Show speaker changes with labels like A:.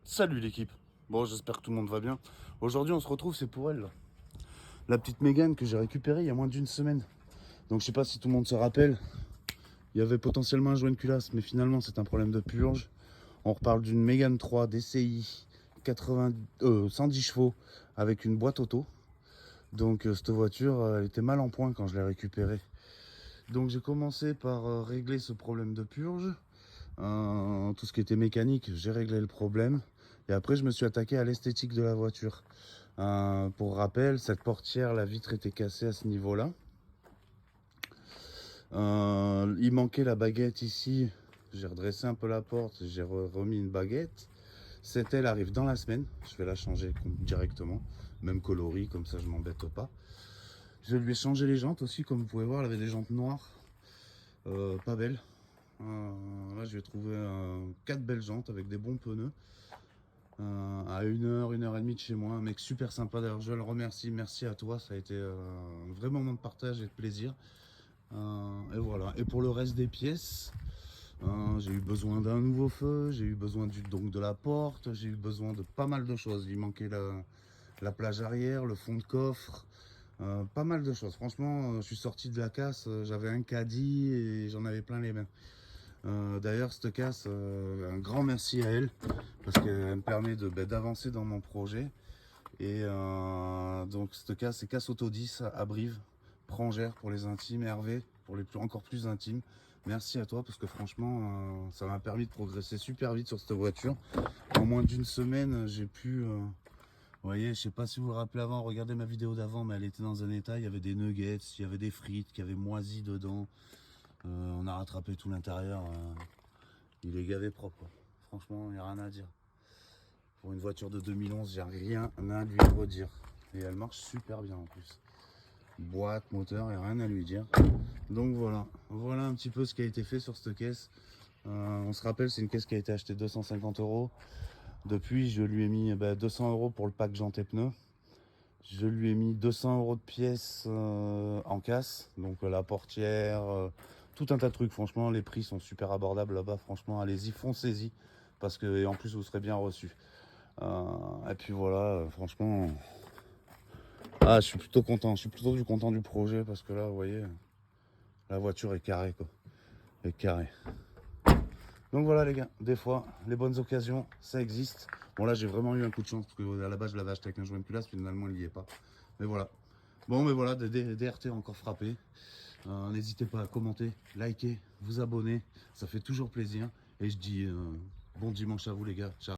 A: Salut l'équipe. Bon, j'espère que tout le monde va bien. Aujourd'hui, on se retrouve, c'est pour elle, là. La petite Mégane que j'ai récupérée il y a moins d'une semaine. Donc, je sais pas si tout le monde se rappelle. Il y avait potentiellement un joint de culasse, mais finalement, c'est un problème de purge. On reparle d'une Mégane 3 DCI 80, 110 chevaux avec une boîte auto. Donc, cette voiture, elle était mal en point quand je l'ai récupérée. Donc, j'ai commencé par régler ce problème de purge. Tout ce qui était mécanique, j'ai réglé le problème. Et après, je me suis attaqué à l'esthétique de la voiture. Pour rappel, cette portière, la vitre était cassée à ce niveau-là. Il manquait la baguette ici. J'ai redressé un peu la porte, j'ai remis une baguette. Cette aile arrive dans la semaine. Je vais la changer directement. Même coloris, comme ça je m'embête pas. Je lui ai changé les jantes aussi, comme vous pouvez voir, elle avait des jantes noires. Pas belles. Là, je vais trouver 4 belles jantes avec des bons pneus. À 1 heure et demie de chez moi, un mec super sympa, d'ailleurs je le remercie, merci à toi, ça a été un vrai moment de partage et de plaisir. Et voilà, et pour le reste des pièces, j'ai eu besoin d'un nouveau feu, j'ai eu besoin donc de la porte, j'ai eu besoin de pas mal de choses. Il manquait la plage arrière, le fond de coffre, pas mal de choses. Franchement, je suis sorti de la casse, j'avais un caddie et j'en avais plein les mains. D'ailleurs, cette casse, un grand merci à elle parce qu'elle me permet d'avancer dans mon projet. Et donc, cette casse, c'est Casse Auto 10 à Brive, Prangère pour les intimes, Hervé pour les encore plus intimes. Merci à toi parce que franchement, ça m'a permis de progresser super vite sur cette voiture. En moins d'une semaine, j'ai pu. Vous voyez, je sais pas si vous vous rappelez avant, regardez ma vidéo d'avant, mais elle était dans un état. Il y avait des nuggets, il y avait des frites qui avaient moisi dedans. On a rattrapé tout l'intérieur. Il est gavé propre, quoi. Franchement, il n'y a rien à dire. Pour une voiture de 2011, j'ai rien à lui redire. Et elle marche super bien en plus. Boîte, moteur, il n'y a rien à lui dire. Donc voilà, voilà un petit peu ce qui a été fait sur cette caisse. On se rappelle, c'est une caisse qui a été achetée 250 €. Depuis, je lui ai mis 200 € pour le pack jantes et pneus. Je lui ai mis 200 € de pièces en casse. Donc la portière, tout un tas de trucs. Franchement, les prix sont super abordables là-bas. Franchement, allez-y, foncez-y. Parce que, et en plus, vous serez bien reçus. Et puis voilà, franchement, je suis plutôt content. Je suis plutôt content du projet parce que là, vous voyez, la voiture est carrée, quoi. Elle est carrée. Donc voilà les gars, des fois, les bonnes occasions, ça existe. Bon là, j'ai vraiment eu un coup de chance parce que à la base, je l'avais acheté avec un joint de culasse, finalement, il n'y est pas. Mais voilà. Bon, mais voilà, des DRT encore frappés. N'hésitez pas à commenter, liker, vous abonner. Ça fait toujours plaisir. Et je dis bon dimanche à vous les gars. Ciao.